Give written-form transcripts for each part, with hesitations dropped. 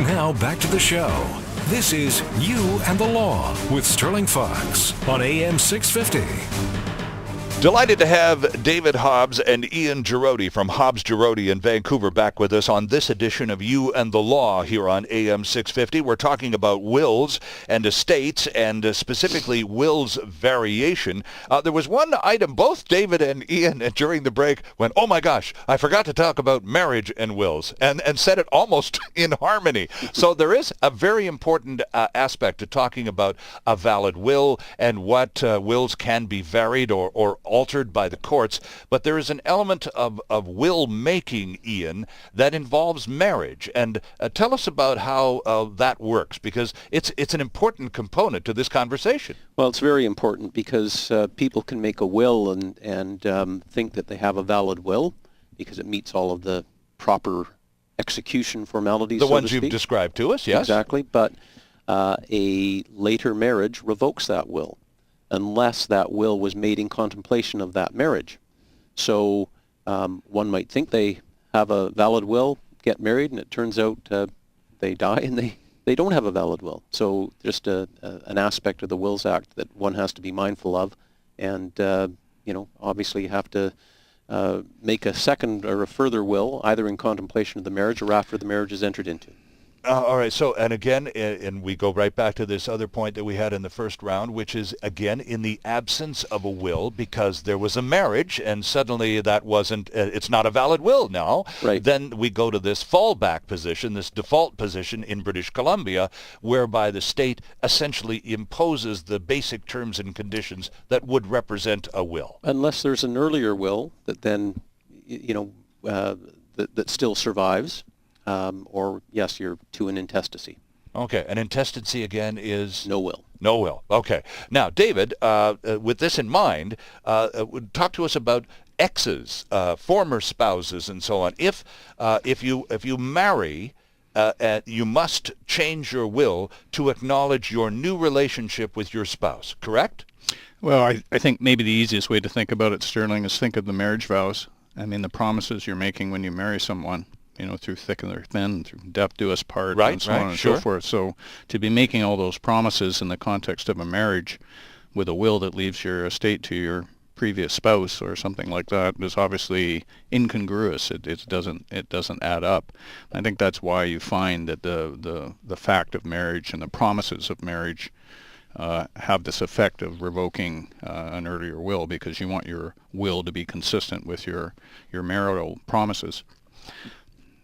Now back to the show. This is You and the Law with Sterling Fox on AM 650. Delighted to have David Hobbs and Ian Giroday from Hobbs Giroday in Vancouver back with us on this edition of You and the Law here on AM 650. We're talking about wills and estates and specifically wills variation. There was one item both David and Ian during the break went, oh my gosh, I forgot to talk about marriage and wills, and said it almost in harmony. So there is a very important aspect to talking about a valid will and what wills can be varied or altered by the courts, but there is an element of will making, Ian, that involves marriage. And tell us about how that works, because it's an important component to this conversation. Well, it's very important because people can make a will and think that they have a valid will because it meets all of the proper execution formalities. The ones you've described to us, yes. Exactly, but a later marriage revokes that will, unless that will was made in contemplation of that marriage. So one might think they have a valid will, get married, and it turns out they die and they don't have a valid will. So just an aspect of the Wills Act that one has to be mindful of, and obviously you have to make a second or a further will, either in contemplation of the marriage or after the marriage is entered into. All right. So, and again, and we go right back to this other point that we had in the first round, which is, again, in the absence of a will, because there was a marriage and suddenly that wasn't, it's not a valid will now. Right. Then we go to this fallback position, this default position in British Columbia, whereby the state essentially imposes the basic terms and conditions that would represent a will. Unless there's an earlier will that then, that still survives. Or, yes, you're to an intestacy. Okay. An intestacy, again, is? No will. No will. Okay. Now, David, with this in mind, talk to us about exes, former spouses, and so on. If you marry, you must change your will to acknowledge your new relationship with your spouse, correct? Well, I think maybe the easiest way to think about it, Sterling, is think of the marriage vows. I mean, the promises you're making when you marry someone, through thick or thin, through death do us part, and so on and so forth. So to be making all those promises in the context of a marriage with a will that leaves your estate to your previous spouse or something like that is obviously incongruous. It doesn't add up. I think that's why you find that the fact of marriage and the promises of marriage have this effect of revoking an earlier will, because you want your will to be consistent with your marital promises.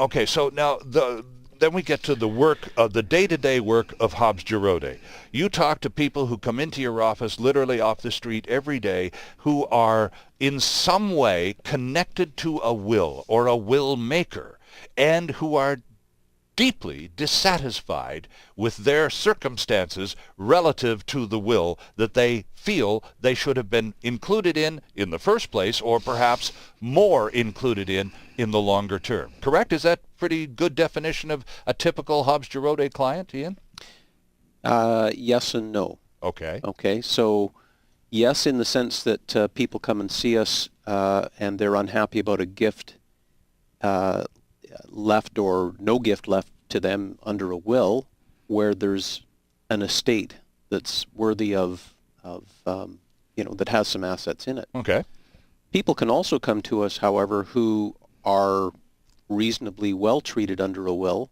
Okay, so now then we get to the work of the day-to-day work of Hobbs Giroday. You talk to people who come into your office literally off the street every day who are in some way connected to a will or a will maker, and who are deeply dissatisfied with their circumstances relative to the will that they feel they should have been included in the first place, or perhaps more included in the longer term. Correct? Is that pretty good definition of a typical Hobbs Giroday client, Ian? Yes and no. Okay. Okay, so yes, in the sense that people come and see us and they're unhappy about a gift left or no gift left to them under a will, where there's an estate that's worthy of that has some assets in it. Okay. People can also come to us, however, who are reasonably well treated under a will,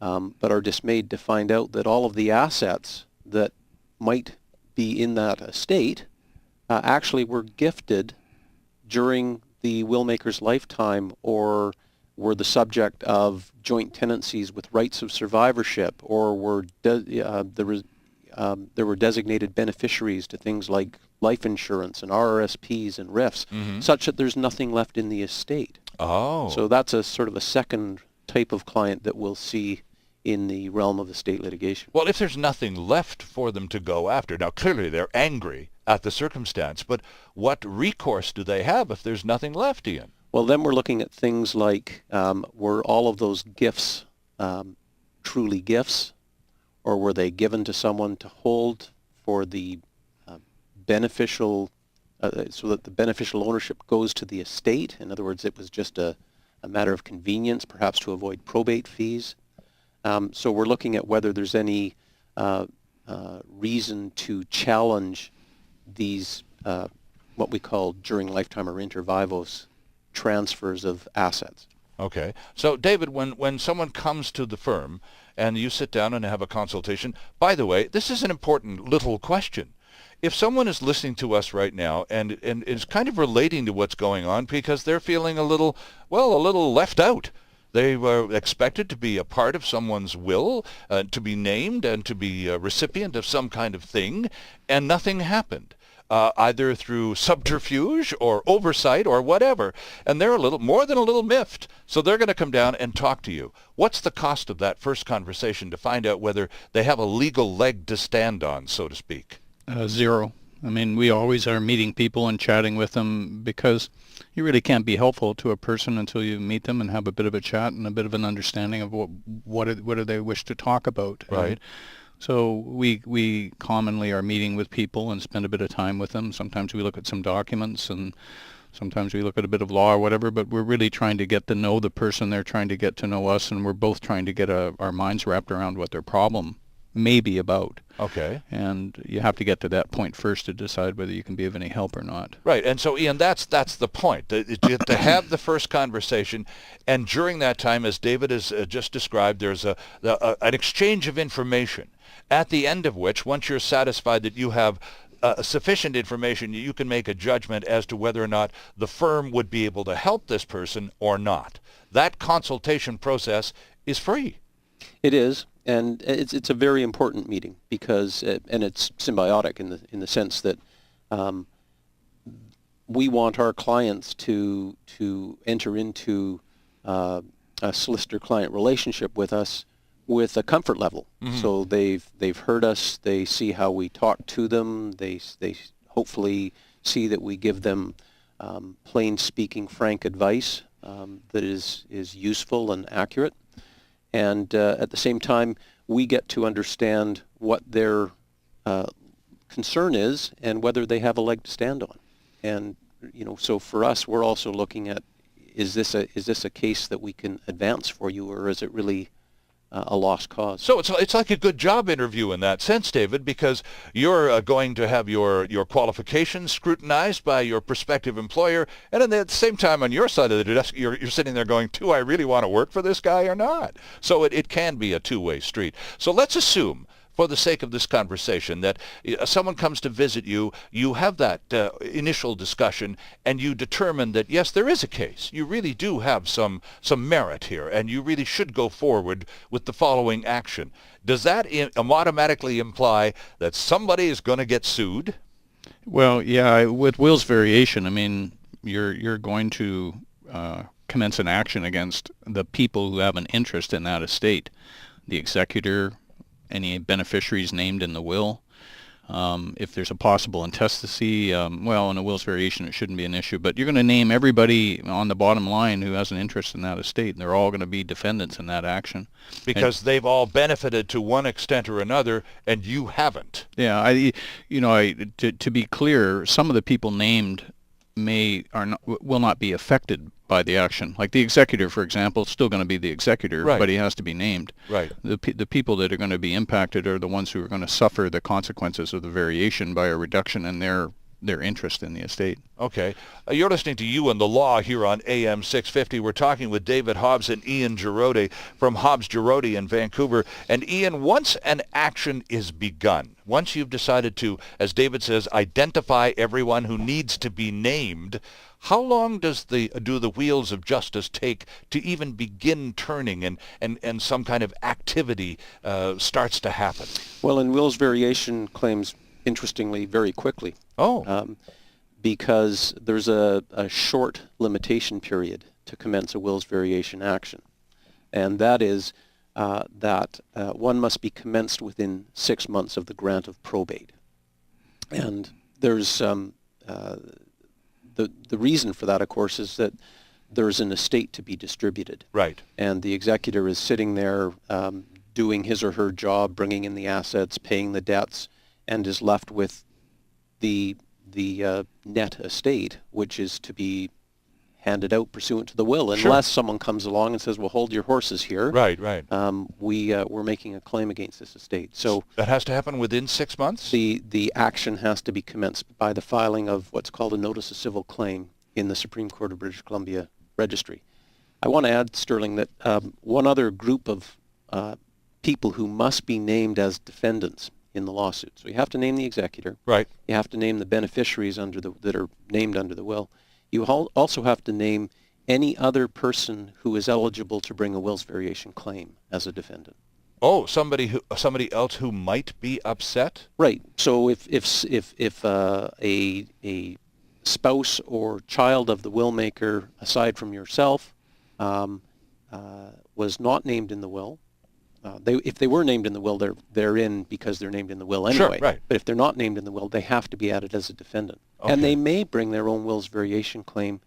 but are dismayed to find out that all of the assets that might be in that estate actually were gifted during the willmaker's lifetime, or were the subject of joint tenancies with rights of survivorship, or there were designated beneficiaries to things like life insurance and RRSPs and RIFs, such that there's nothing left in the estate. Oh. So that's a sort of a second type of client that we'll see in the realm of estate litigation. Well, if there's nothing left for them to go after, now clearly they're angry at the circumstance, but what recourse do they have if there's nothing left, Ian? Well, then we're looking at things like, were all of those gifts truly gifts, or were they given to someone to hold for the beneficial, so that the beneficial ownership goes to the estate? In other words, it was just a matter of convenience, perhaps to avoid probate fees. So we're looking at whether there's any reason to challenge these what we call during lifetime or inter vivos transfers of assets. Okay. So, David, when someone comes to the firm and you sit down and have a consultation, by the way, this is an important little question. If someone is listening to us right now and is kind of relating to what's going on because they're feeling a little left out. They were expected to be a part of someone's will, to be named and to be a recipient of some kind of thing, and nothing happened. Either through subterfuge or oversight or whatever, and they're a little more than a little miffed, so they're going to come down and talk to you. What's the cost of that first conversation to find out whether they have a legal leg to stand on, so to speak? Zero. I mean, we always are meeting people and chatting with them because you really can't be helpful to a person until you meet them and have a bit of a chat and a bit of an understanding of what do they wish to talk about. Right. And so we commonly are meeting with people and spend a bit of time with them. Sometimes we look at some documents and sometimes we look at a bit of law or whatever, but we're really trying to get to know the person. They're trying to get to know us, and we're both trying to get our minds wrapped around what their problem may be about. Okay. And you have to get to that point first to decide whether you can be of any help or not. Right. And so, Ian, that's the point. To have the first conversation, and during that time, as David has just described, there's an exchange of information, at the end of which, once you're satisfied that you have sufficient information, you can make a judgment as to whether or not the firm would be able to help this person or not. That consultation process is free. It is, and it's a very important meeting because, and it's symbiotic in the sense that we want our clients to enter into a solicitor-client relationship with us with a comfort level. Mm-hmm. So they've heard us, they see how we talk to them, they hopefully see that we give them plain speaking, frank advice that is useful and accurate. And at the same time, we get to understand what their concern is and whether they have a leg to stand on. And so for us, we're also looking at, is this a case that we can advance for you, or is it really a lost cause? So it's like a good job interview in that sense, David, because you're going to have your qualifications scrutinized by your prospective employer, and at the same time on your side of the desk, you're sitting there going, do I really want to work for this guy or not? So it can be a two-way street. So let's assume, for the sake of this conversation, that someone comes to visit you, you have that initial discussion, and you determine that, yes, there is a case. You really do have some merit here, and you really should go forward with the following action. Does that automatically imply that somebody is going to get sued? Well, yeah, with will's variation, I mean, you're going to commence an action against the people who have an interest in that estate, the executor, any beneficiaries named in the will. If there's a possible intestacy, in a will's variation it shouldn't be an issue, but you're going to name everybody on the bottom line who has an interest in that estate, and they're all going to be defendants in that action. Because they've all benefited to one extent or another, and you haven't. Yeah, to be clear, some of the people named will not be affected by the action. Like the executor, for example, is still going to be the executor, right, but he has to be named. Right. The people that are going to be impacted are the ones who are going to suffer the consequences of the variation by a reduction in their interest in the estate. Okay. You're listening to You and the Law here on AM 650. We're talking with David Hobbs and Ian Giroday from Hobbs Giroday in Vancouver. And Ian, once an action is begun, once you've decided to, as David says, identify everyone who needs to be named, how long do the wheels of justice take to even begin turning and some kind of activity starts to happen? Well, in will's variation claims, interestingly, very quickly. Oh. Because there's a short limitation period to commence a will's variation action. And that is that one must be commenced within 6 months of the grant of probate. And there's the reason for that, of course, is that there's an estate to be distributed. Right. And the executor is sitting there doing his or her job, bringing in the assets, paying the debts, and is left with the net estate, which is to be handed out pursuant to the will, unless someone comes along and says, well, hold your horses here. Right. We're making a claim against this estate. So that has to happen within 6 months? The action has to be commenced by the filing of what's called a notice of civil claim in the Supreme Court of British Columbia registry. I want to add, Sterling, that one other group of people who must be named as defendants in the lawsuit. So you have to name the executor. Right. You have to name the beneficiaries that are named under the will. You also have to name any other person who is eligible to bring a wills variation claim as a defendant. Oh, somebody else who might be upset? Right. So if a spouse or child of the will maker, aside from yourself, was not named in the will, if they were named in the will, they're in because they're named in the will anyway. Sure, right. But if they're not named in the will, they have to be added as a defendant. Okay. And they may bring their own wills variation claim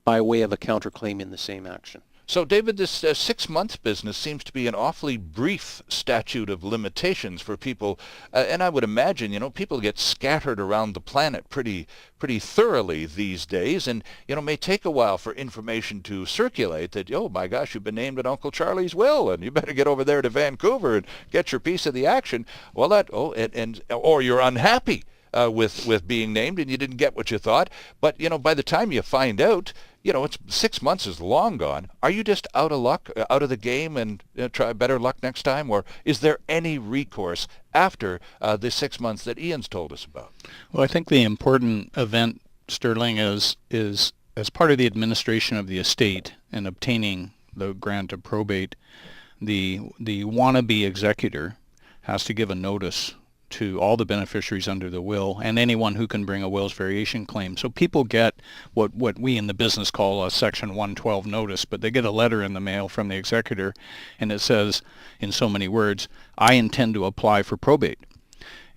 by way of a counterclaim in the same action. So, David, this 6-month business seems to be an awfully brief statute of limitations for people. And I would imagine, people get scattered around the planet pretty thoroughly these days. And, may take a while for information to circulate that, oh, my gosh, you've been named in Uncle Charlie's will, and you better get over there to Vancouver and get your piece of the action. Well, or you're unhappy with being named and you didn't get what you thought. But, by the time you find out, it's 6 months is long gone. Are you just out of luck, out of the game, and try better luck next time? Or is there any recourse after the 6 months that Ian's told us about? Well, I think the important event, Sterling, is as part of the administration of the estate and obtaining the grant of probate, the wannabe executor has to give a notice to all the beneficiaries under the will and anyone who can bring a wills variation claim. So people get what we in the business call a Section 112 notice, but they get a letter in the mail from the executor, and it says, in so many words, I intend to apply for probate.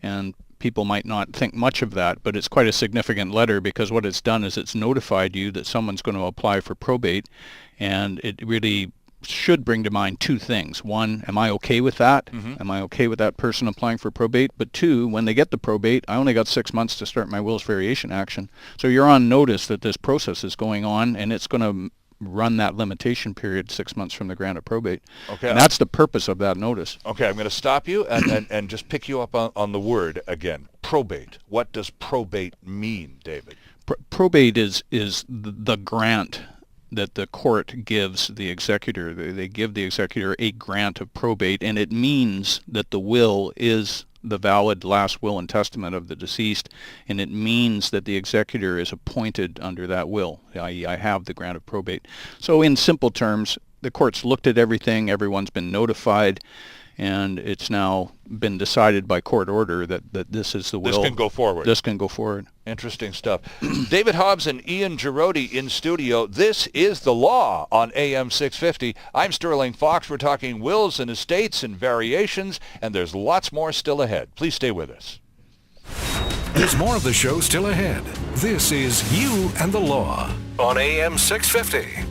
And people might not think much of that, but it's quite a significant letter, because what it's done is it's notified you that someone's going to apply for probate, and it really should bring to mind two things. One, am I okay with that? Mm-hmm. Am I okay with that person applying for probate? But two, when they get the probate, I only got 6 months to start my wills variation action. So you're on notice that this process is going on, and it's going to run that limitation period 6 months from the grant of probate. Okay. And that's the purpose of that notice. Okay, I'm going to stop you and just pick you up on the word again. Probate. What does probate mean, David? Probate is the grant that the court gives the executor. They give the executor a grant of probate, and it means that the will is the valid last will and testament of the deceased, and it means that the executor is appointed under that will, i.e. I have the grant of probate. So in simple terms, the court's looked at everything, everyone's been notified, and it's now been decided by court order that this is the will. This can go forward. This can go forward. Interesting stuff. David Hobbs and Ian Giroday in studio. This is The Law on AM 650. I'm Sterling Fox. We're talking wills and estates and variations, and there's lots more still ahead. Please stay with us. There's more of the show still ahead. This is You and the Law on AM 650.